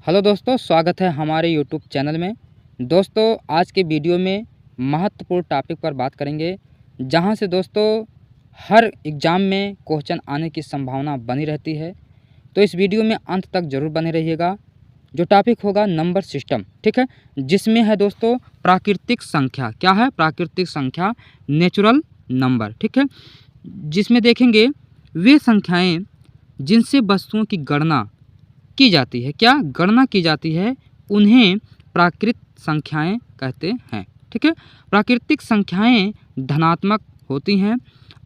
Hello दोस्तों, स्वागत है हमारे यूट्यूब चैनल में। दोस्तों, आज के वीडियो में महत्वपूर्ण टॉपिक पर बात करेंगे, जहां से दोस्तों हर एग्ज़ाम में क्वेश्चन आने की संभावना बनी रहती है। तो इस वीडियो में अंत तक ज़रूर बने रहिएगा। जो टॉपिक होगा नंबर सिस्टम, ठीक है, जिसमें है दोस्तों प्राकृतिक संख्या। क्या है? प्राकृतिक संख्या, नेचुरल नंबर, ठीक है। जिसमें देखेंगे वे संख्याएँ जिनसे वस्तुओं की गणना की जाती है। क्या गणना की जाती है, उन्हें प्राकृतिक संख्याएं कहते हैं, ठीक है। प्राकृतिक संख्याएं धनात्मक होती हैं,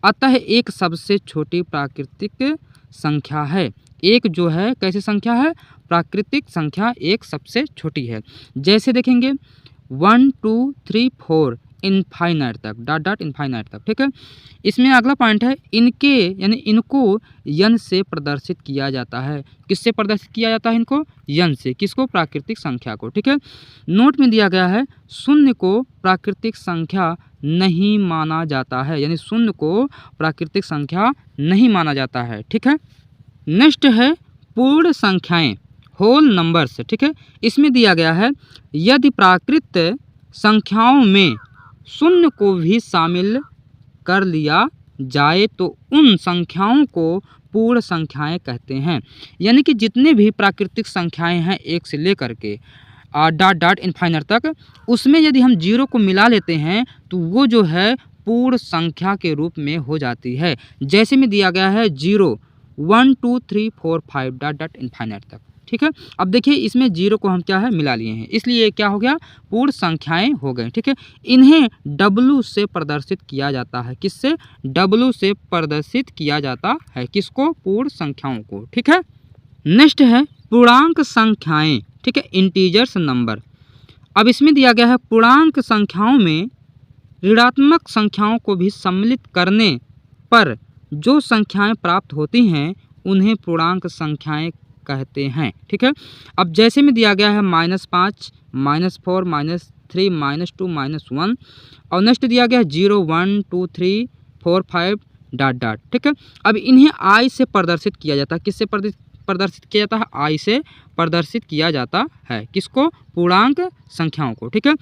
अतः एक सबसे छोटी प्राकृतिक संख्या है। एक जो है कैसी संख्या है? प्राकृतिक संख्या एक सबसे छोटी है। जैसे देखेंगे 1 2 3 4 इनफाइनाइट तक, डॉट डॉट इनफाइनाइट तक, ठीक है। इसमें अगला पॉइंट है इनके, यानी इनको यन से प्रदर्शित किया जाता है। किससे प्रदर्शित किया जाता है? इनको यन से। किसको? प्राकृतिक संख्या को, ठीक है। नोट में दिया गया है शून्य को प्राकृतिक संख्या नहीं माना जाता है, यानी शून्य को प्राकृतिक संख्या नहीं माना जाता है, ठीक है। नेक्स्ट है पूर्ण संख्याएं, होल नंबर्स, ठीक है। इसमें दिया गया है यदि प्राकृत संख्याओं में शून्य को भी शामिल कर लिया जाए तो उन संख्याओं को पूर्ण संख्याएं कहते हैं। यानी कि जितने भी प्राकृतिक संख्याएं हैं एक से लेकर के डॉट डॉट इनफाइनाइट तक, उसमें यदि हम जीरो को मिला लेते हैं तो वो जो है पूर्ण संख्या के रूप में हो जाती है। जैसे में दिया गया है 0 1 2 3 4 5 डॉट डॉट इनफाइनाइट तक, ठीक है। अब देखिए इसमें जीरो को हम क्या है मिला लिए हैं, इसलिए क्या हो गया? पूर्ण संख्याएं हो गए, ठीक है। इन्हें W से प्रदर्शित किया जाता है। किससे? W से प्रदर्शित किया जाता है। किसको? पूर्ण संख्याओं को, ठीक है। नेक्स्ट है पूर्णांक संख्याएं, ठीक है, इंटीजर्स नंबर। अब इसमें दिया गया है पूर्णांक संख्याओं में ऋणात्मक संख्याओं को भी सम्मिलित करने पर जो संख्याएं प्राप्त होती हैं उन्हें पूर्णांक संख्याएं कहते हैं, ठीक है। अब जैसे में दिया गया है -5 -4 -3 -2 -1, और नेक्स्ट दिया गया है 0 1 2 3 4 5 डॉट डॉट, ठीक है। अब इन्हें आई से प्रदर्शित किया जाता है। किससे प्रदर्शित किया जाता है? आई से प्रदर्शित किया जाता है। किसको? पूर्णांक संख्याओं को, ठीक है।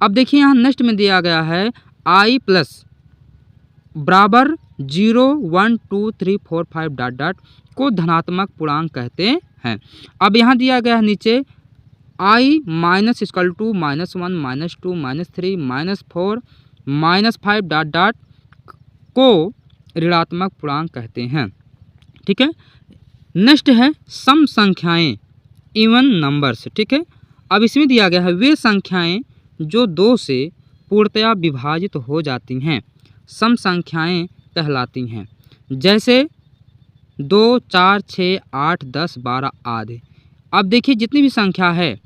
अब देखिए यहाँ नेक्स्ट में दिया गया है आई प्लस बराबर 0 1 2 3 4 5 डॉट डॉट को धनात्मक पूर्णांक कहते हैं। अब यहाँ दिया गया है नीचे I minus equal to -1 -2 -3 -4 -5 dot dot को ऋणात्मक पूर्णांक कहते हैं, ठीक है। नेक्स्ट है सम संख्याएं, इवन नंबर्स, ठीक है। अब इसमें दिया गया है वे संख्याएं जो 2 से पूर्णतया विभाजित हो जाती हैं सम संख्याएं कहलाती हैं। जैसे 2 4 6 8 10 12 आदि। अब देखिए जितनी भी संख्या है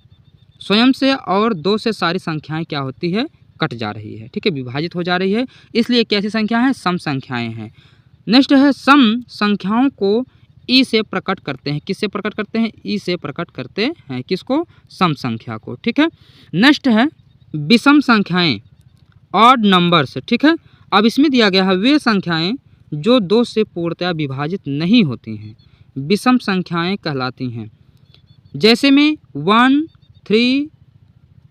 स्वयं से और 2 से सारी संख्याएं क्या होती है? कट जा रही है, ठीक है, विभाजित हो जा रही है, इसलिए कैसी संख्या है? सम संख्याएं हैं। नेक्स्ट है सम संख्याओं को ई से प्रकट करते हैं। किससे प्रकट करते हैं? ई से प्रकट करते हैं। किसको? सम संख्या को, ठीक है। नेक्स्ट है विषम संख्याएं, ऑड नंबर्स, ठीक है। अब इसमें दिया गया है वे संख्याएं जो 2 से पूर्णतया विभाजित नहीं होती हैं विषम संख्याएं कहलाती हैं। जैसे में 1 3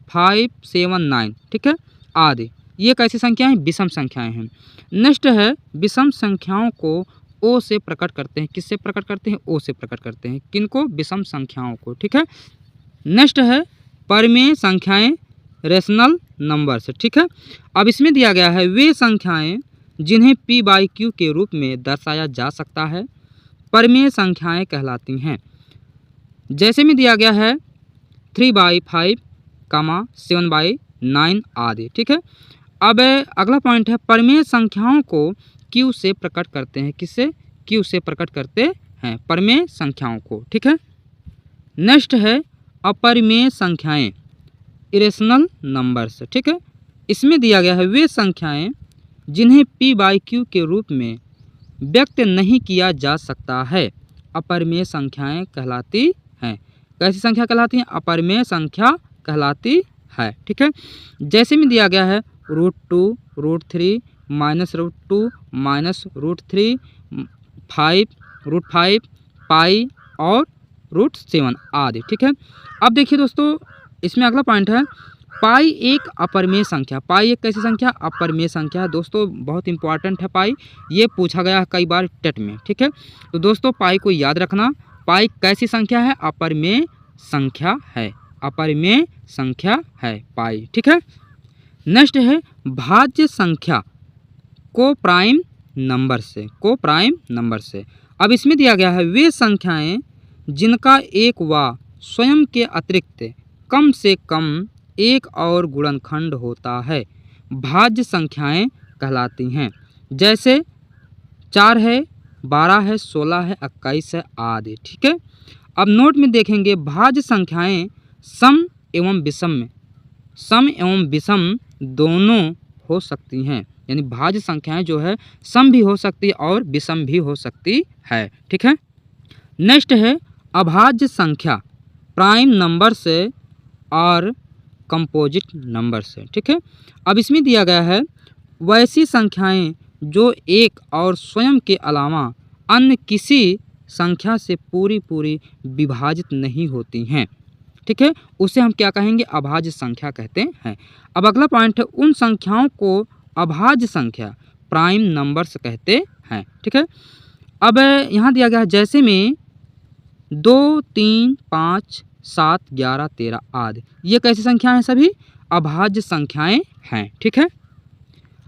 5 7 9, ठीक है, आदि। ये कैसी संख्याएं? विषम संख्याएं हैं। नेक्स्ट है विषम संख्याओं को ओ से प्रकट करते हैं। किससे प्रकट करते हैं? ओ से प्रकट करते हैं। किनको? विषम संख्याओं को, ठीक है। नेक्स्ट है परिमेय संख्याएं, रेशनल नंबर्स, ठीक है। अब इसमें दिया गया है वे संख्याएं जिन्हें P/Q के रूप में दर्शाया जा सकता है परिमेय संख्याएं कहलाती हैं। जैसे में दिया गया है 3/5, 7/9 आदि, ठीक है। अब अगला पॉइंट है परिमेय संख्याओं को Q से प्रकट करते हैं। किससे? Q से प्रकट करते हैं परिमेय संख्याओं को, ठीक है। नेक्स्ट है अपरिमेय संख्याएं, इरेशनल नंबर्स, ठीक है। इसमें दिया गया है वे संख्याएं जिन्हें P/Q के रूप में व्यक्त नहीं किया जा सकता है अपरिमेय संख्याएं कहलाती हैं। कैसी संख्या कहलाती हैं? अपरिमेय संख्या कहलाती है, ठीक है। जैसे में दिया गया है √2 √3 -√2 -√3 5 √5 पाई और √7 आदि। ठीक है, अब देखिए दोस्तों इसमें अगला पॉइंट है पाई एक अपरिमेय संख्या। पाई एक कैसी संख्या? अपरिमेय संख्या है दोस्तों, बहुत इंपॉर्टेंट है पाई, ये पूछा गया है कई बार टेट में। ठीक है, तो दोस्तों पाई को याद रखना, पाई कैसी संख्या है? अपरिमेय संख्या है, अपरिमेय संख्या है पाई। ठीक है, नेक्स्ट है भाज्य संख्या को प्राइम नंबर से, को प्राइम नंबर से। अब इसमें दिया गया है वे संख्याएं जिनका एक व स्वयं के अतिरिक्त कम से कम एक और गुणनखंड होता है भाज्य संख्याएं कहलाती हैं। जैसे 4 है, 12 है, 16 है, 21 है आदि। ठीक है, अब नोट में देखेंगे भाज्य संख्याएं सम एवं विषम, सम एवं विषम दोनों हो सकती हैं, यानी भाज्य संख्याएं जो है सम भी हो सकती है और विषम भी हो सकती है। ठीक है, नेक्स्ट है अभाज्य संख्या प्राइम नंबर से और कंपोजिट नंबर से। ठीक है, अब इसमें दिया गया है वैसी संख्याएं जो एक और स्वयं के अलावा अन्य किसी संख्या से पूरी पूरी विभाजित नहीं होती हैं। ठीक है, उसे हम क्या कहेंगे? अभाज्य संख्या कहते हैं। अब अगला पॉइंट है उन संख्याओं को अभाज्य संख्या प्राइम नंबर्स कहते हैं। ठीक है, अब यहाँ दिया गया है जैसे में 2, 3, 5, 7, 11, 13 आदि, ये कैसी संख्याएं हैं? सभी अभाज्य संख्याएं हैं। ठीक है,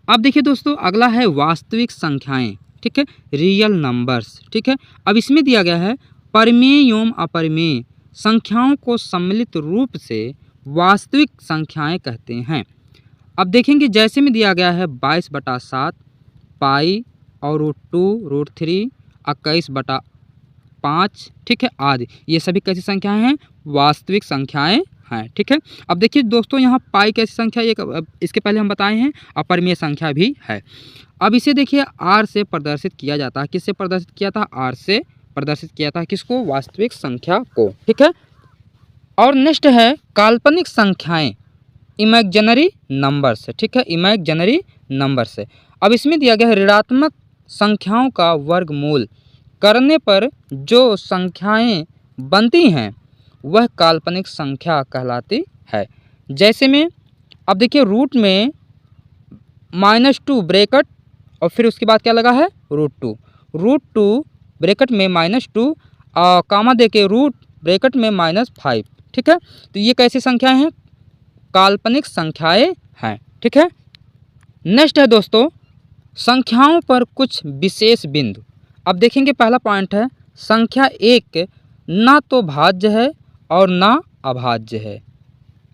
अब देखिए दोस्तों अगला है वास्तविक संख्याएं। ठीक है, रियल नंबर्स। ठीक है, अब इसमें दिया गया है परिमेय एवं अपरिमेय संख्याओं को सम्मिलित रूप से वास्तविक संख्याएं कहते हैं। अब देखेंगे जैसे में दिया गया है 22/7 पाई और √2, √3, 21/5। ठीक है, आदि, ये सभी कैसी संख्याएं हैं? वास्तविक संख्याएं हैं। ठीक है, अब देखिए दोस्तों यहाँ पाई कैसी संख्या, एक इसके पहले हम बताए हैं अपरिमेय संख्या भी है। अब इसे देखिए आर से प्रदर्शित किया जाता है। किससे प्रदर्शित किया था? आर से प्रदर्शित किया था। किसको? वास्तविक संख्या को। ठीक है, और नेक्स्ट है काल्पनिक संख्याएं इमेजिनरी नंबर से। ठीक है, इमेजिनरी नंबर से। अब इसमें दिया गया है ऋणात्मक संख्याओं का वर्गमूल करने पर जो संख्याएं बनती हैं वह काल्पनिक संख्या कहलाती है। जैसे में अब देखिए रूट में -2 ब्रैकेट और फिर उसके बाद क्या लगा है? √2, √2 ब्रैकेट में -2 कामा दे के रूट ब्रैकेट में -5। ठीक है, तो ये कैसी संख्याएं हैं? काल्पनिक संख्याएं हैं। ठीक है, नेक्स्ट है दोस्तों संख्याओं पर कुछ विशेष बिंदु। अब देखेंगे पहला पॉइंट है संख्या एक ना तो भाज्य है और ना अभाज्य है।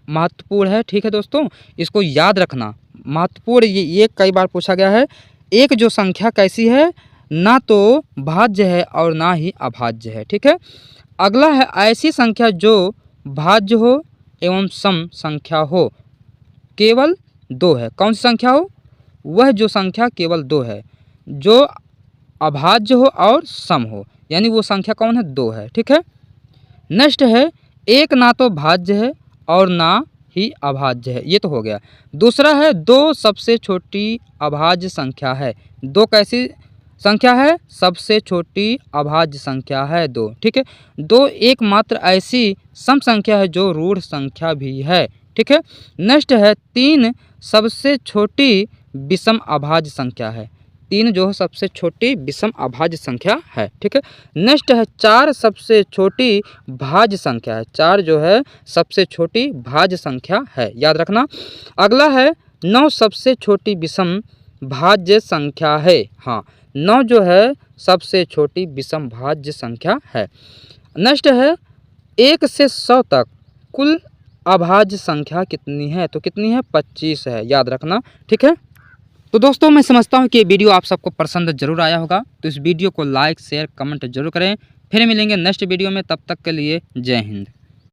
महत्वपूर्ण है। ठीक है दोस्तों, इसको याद रखना, महत्वपूर्ण। ये कई बार पूछा गया है। एक जो संख्या कैसी है? ना तो भाज्य है और ना ही अभाज्य है। ठीक है, अगला है ऐसी संख्या जो भाज्य हो एवं सम संख्या हो, केवल 2 है। कौन सी संख्या हो? वह जो संख्या केवल 2 है, जो अभाज्य हो और सम हो, यानी वो संख्या कौन है? 2 है। ठीक है, नेक्स्ट है एक ना तो भाज्य है और ना ही अभाज्य है, ये तो हो गया। दूसरा है 2 सबसे छोटी अभाज्य संख्या है। 2 कैसी संख्या है? सबसे छोटी अभाज्य संख्या है 2। ठीक है, 2 एकमात्र ऐसी सम संख्या है जो ऋण संख्या भी है। ठीक है, नेक्स्ट है 3 सबसे छोटी विषम अभाज्य संख्या है। 3 जो है सबसे छोटी विषम अभाज्य संख्या है। ठीक है, नेक्स्ट है 4 सबसे छोटी भाज्य संख्या है। 4 जो है सबसे छोटी भाज्य संख्या है, याद रखना। अगला है 9 सबसे छोटी विषम भाज्य संख्या है। हाँ, 9 जो है सबसे छोटी विषम भाज्य संख्या है। नेक्स्ट है 1 से 100 तक कुल अभाज्य संख्या कितनी है? तो कितनी है? 25 है, याद रखना। ठीक है, तो दोस्तों मैं समझता हूँ कि ये वीडियो आप सबको पसंद जरूर आया होगा, तो इस वीडियो को लाइक शेयर कमेंट जरूर करें। फिर मिलेंगे नेक्स्ट वीडियो में, तब तक के लिए जय हिंद।